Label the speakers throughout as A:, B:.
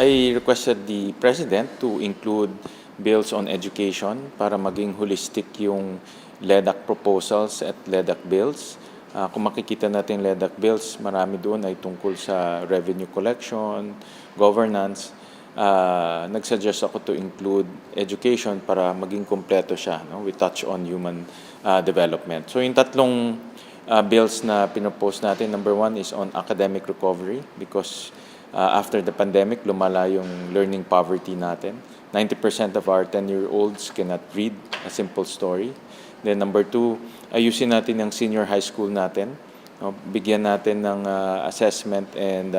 A: I requested the President to include bills on education para maging holistic yung LEDAC proposals at LEDAC bills. Kung makikita natin LEDAC bills, marami doon ay tungkol sa revenue collection, governance. Nagsuggest ako to include education para maging kompleto siya. No? We touch on human development. So yung tatlong bills na pinopose natin, number one is on academic recovery because after the pandemic, lumala yung learning poverty natin. 90% of our 10-year-olds cannot read a simple story. Then number two, ayusin natin yung senior high school natin. No? Bigyan natin ng assessment and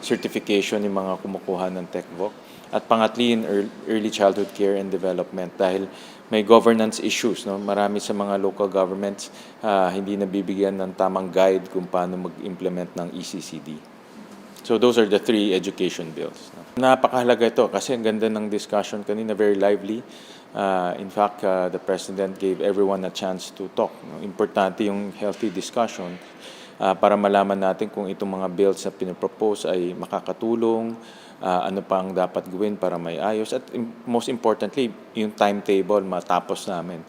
A: certification yung mga kumukuha ng TechVoc. At pangatli, in early childhood care and development dahil may governance issues. No? Marami sa mga local governments hindi nabibigyan ng tamang guide kung paano mag-implement ng ECCD. So those are the three education bills. Napakahalaga ito kasi ang ganda ng discussion kanina, very lively. In fact, the President gave everyone a chance to talk. Importante yung healthy discussion para malaman natin kung itong mga bills na pinapropose ay makakatulong, ano pa ang dapat gawin para may ayos, at most importantly, yung timetable matapos namin.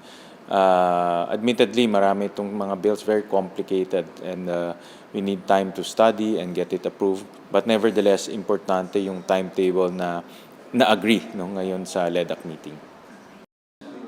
A: Admittedly, marami itong mga bills, very complicated, and we need time to study and get it approved. But nevertheless, importante yung timetable na na-agree ngayon sa LEDAC meeting.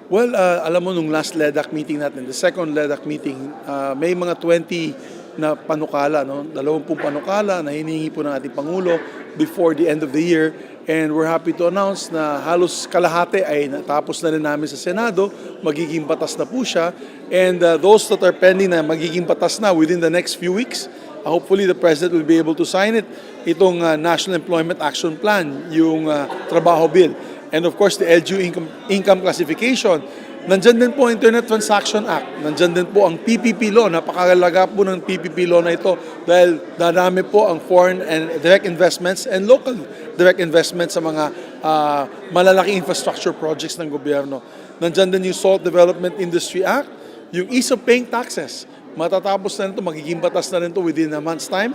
B: Well, alam mo nung last LEDAC meeting natin, the second LEDAC meeting, may mga 20 na panukala, 20 panukala na hinihingi po ng ating Pangulo before the end of the year. And we're happy to announce na halos kalahati ay natapos na rin namin sa Senado, magiging batas na po siya. And those that are pending na magiging batas na within the next few weeks, hopefully the President will be able to sign it. Itong National Employment Action Plan, yung Trabaho Bill. And of course, the LGU income classification. Nandyan din po ang Internet Transaction Act. Nandyan din po ang PPP law. Napakalaga po ng PPP law na ito dahil dadami po ang foreign and direct investments and local direct investments sa mga malalaking infrastructure projects ng gobyerno. Nandyan din yung Salt Development Industry Act, yung ease of paying taxes. Matatapos na rin ito, magiging batas na rin ito within a month's time.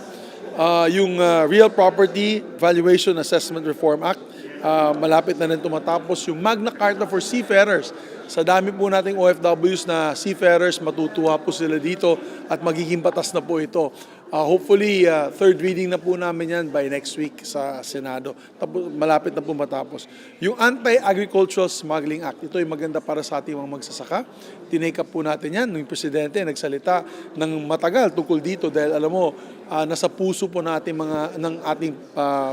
B: Yung Real Property Valuation Assessment Reform Act, malapit na rin tumatapos. Yung Magna Carta for Seafarers, sa dami po nating OFWs na seafarers, matutuwa po sila dito at magiging batas na po ito. Hopefully, third reading na po namin yan by next week sa Senado. Malapit na po matapos. Yung Anti-Agricultural Smuggling Act, ito ay maganda para sa ating mga magsasaka. Tinake up po natin yan. Nung Presidente nagsalita ng matagal tungkol dito dahil alam mo, nasa puso po ng ating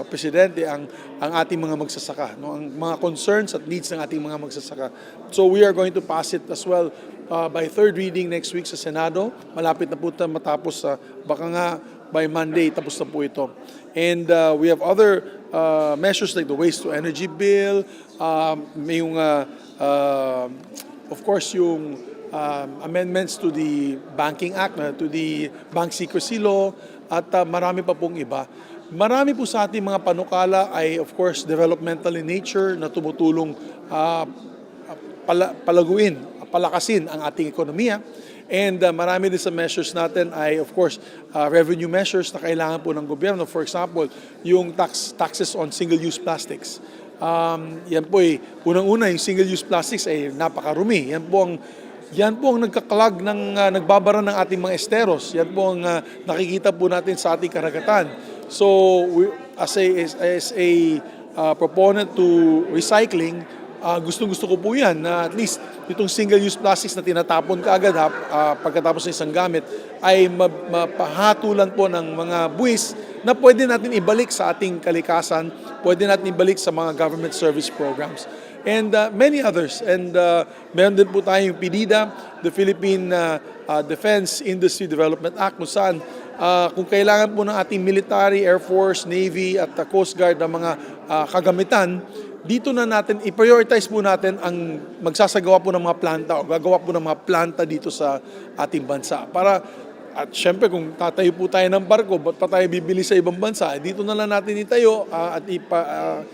B: Presidente ang ating mga magsasaka, ang mga concerns at needs ng ating mga magsasaka. So we are going to pass it as well by third reading next week sa Senado. Malapit na po matapos, baka nga by Monday tapos na po ito. And we have other measures like the waste to energy bill, may yung of course yung amendments to the Banking Act, to the Bank Secrecy Law, at marami pa pong iba. Marami po sa ating mga panukala ay of course developmental in nature na tumutulong palakasin ang ating ekonomiya. And marami din sa measures natin ay of course revenue measures na kailangan po ng gobyerno. For example, yung taxes on single-use plastics. Yan po ay unang-una, yung single-use plastics ay napakarumi. Yan po ang nagkaklag nagbabara ng ating mga esteros. Yan po ang nakikita po natin sa ating karagatan. So as a proponent to recycling, gustong-gusto ko po yan na at least itong single-use plastics na tinatapon kaagad pagkatapos ng isang gamit ay mapahatulan po ng mga buwis na pwede natin ibalik sa ating kalikasan, pwede natin ibalik sa mga government service programs. And many others. And meron din po tayong PDIDA, the Philippine Defense Industry Development Act, kung saan kung kailangan po ng ating military, Air Force, Navy at Coast Guard ng mga kagamitan, dito na natin, i-prioritize po natin ang magsasagawa po ng mga planta o gagawa po ng mga planta dito sa ating bansa. At syempre kung tatayo po tayo ng barko, ba't pa tayo bibili sa ibang bansa? Dito na lang natin itayo at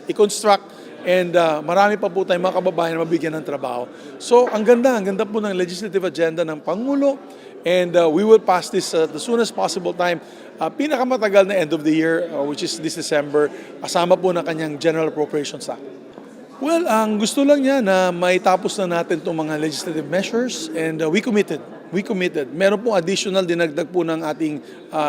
B: i-construct. And marami pa po tayong mga kababayan na mabigyan ng trabaho. So ang ganda po ng legislative agenda ng Pangulo. And we will pass this the soonest possible time. Pinakamatagal na end of the year, which is this December, kasama po ng kanyang General Appropriations Act. Well, ang gusto lang niya na maitapos na natin itong mga legislative measures and we committed. We committed. Meron pong additional dinagdag po ng ating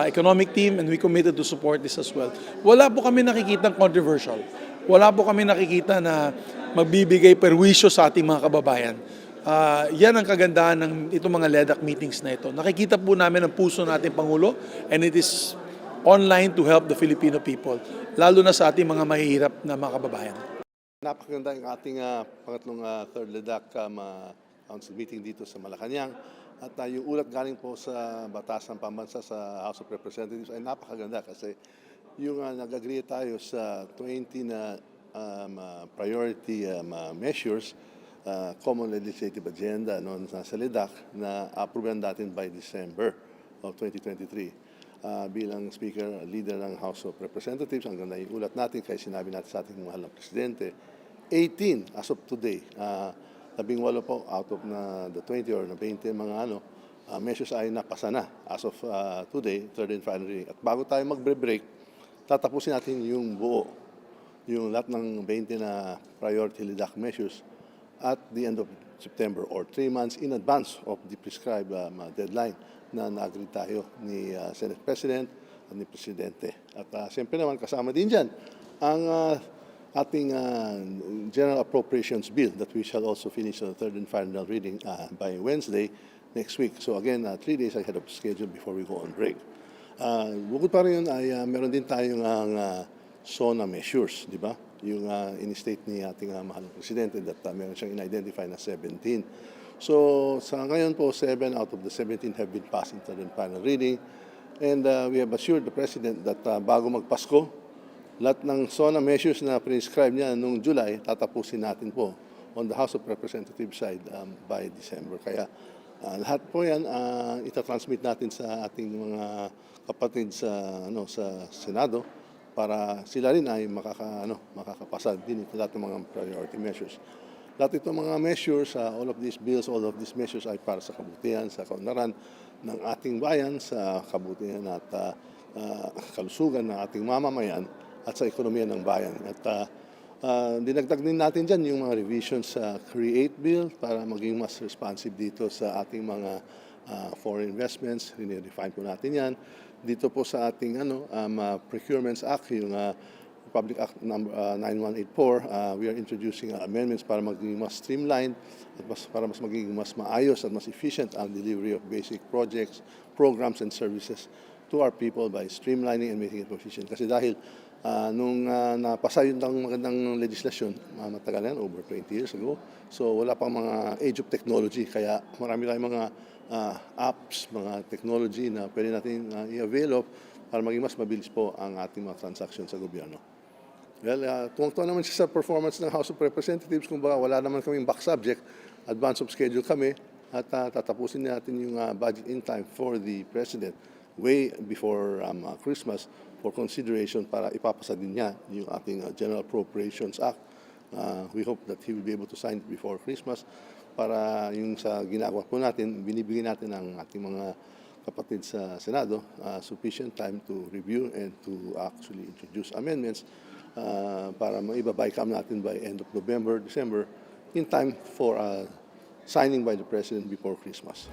B: economic team and we committed to support this as well. Wala po kami nakikitang controversial. Wala po kami nakikita na magbibigay perwisyo sa ating mga kababayan. Yan ang kagandahan ng itong mga LEDAC meetings na ito. Nakikita po namin ang puso ng ating Pangulo and it is online to help the Filipino people, lalo na sa ating mga mahihirap na mga kababayan.
C: Napakaganda yung ating pangatlong third LEDAC council meeting dito sa Malacanang. At yung ulat galing po sa Batas ng Pambansa sa House of Representatives ay napakaganda kasi yung nag-agree tayo sa 20 na priority measures, common legislative agenda noon sa LEDAC na approvean natin by December of 2023. Bilang Speaker, leader ng House of Representatives, ang ganda yung ulat natin kaya sinabi natin sa ating mahal na Presidente, 18 as of today, 18 po out of the 20 or na 20 mga measures ay napasa na as of today, third and final reading. At bago tayo magbre-break, tatapusin natin yung buo, yung lahat ng 20 na priority LEDAC measures at the end of September or 3 months in advance of the prescribed deadline na na-agree tayo ni Senate President at ni Presidente. At siyempre naman kasama din dyan ang ating General Appropriations Bill that we shall also finish on the third and final reading by Wednesday next week. So again, 3 days ahead of schedule before we go on break. Bukod pa rin yun ay meron din tayong SONA measures, di ba? Yung in-state ni ating mahal na Presidente that meron siyang in-identify na 17. So sa ngayon po, 7 out of the 17 have been passed in third and final reading. And we have assured the President that bago magpasko, lahat ng SONA measures na prescribe niya noong July, tatapusin natin po on the House of Representatives side by December. Kaya lahat po yan itatransmit natin sa ating mga kapatid sa Senado para sila rin ay makakapasa din ito lahat ng mga priority measures. Lahat itong mga measures, all of these bills, all of these measures ay para sa kabutihan, sa kaunlaran ng ating bayan, sa kabutihan at kalusugan ng ating mamamayan at sa ekonomiya ng bayan. At dinagdag din natin dyan yung mga revisions sa CREATE Bill para maging mas responsive dito sa ating mga foreign investments. Rinirefine po natin yan. Dito po sa ating Procurements Act, yung Public Act number 9184, we are introducing amendments para maging mas streamlined at para mas maging mas maayos at mas efficient ang delivery of basic projects, programs, and services to our people by streamlining and making it more efficient. Kasi dahil nung napasa yun ng magandang legislasyon, matagal yan, over 20 years ago, so wala pang mga age of technology, kaya marami tayong mga apps, mga technology na pwede natin i-avail of para maging mas mabilis po ang ating mga transactions sa gobyerno. Well, tuwang-tuwa naman siya sa performance ng House of Representatives. Kung baka wala naman kaming back subject, advance of schedule kami at tatapusin natin yung budget in time for the President way before Christmas for consideration para ipapasa din niya yung ating General Appropriations Act. We hope that he will be able to sign it before Christmas para yung sa ginagawa po natin, binibigyan natin ang ating mga kapatid sa Senado sufficient time to review and to actually introduce amendments para maibabay-cam natin by end of November, December in time for signing by the President before Christmas.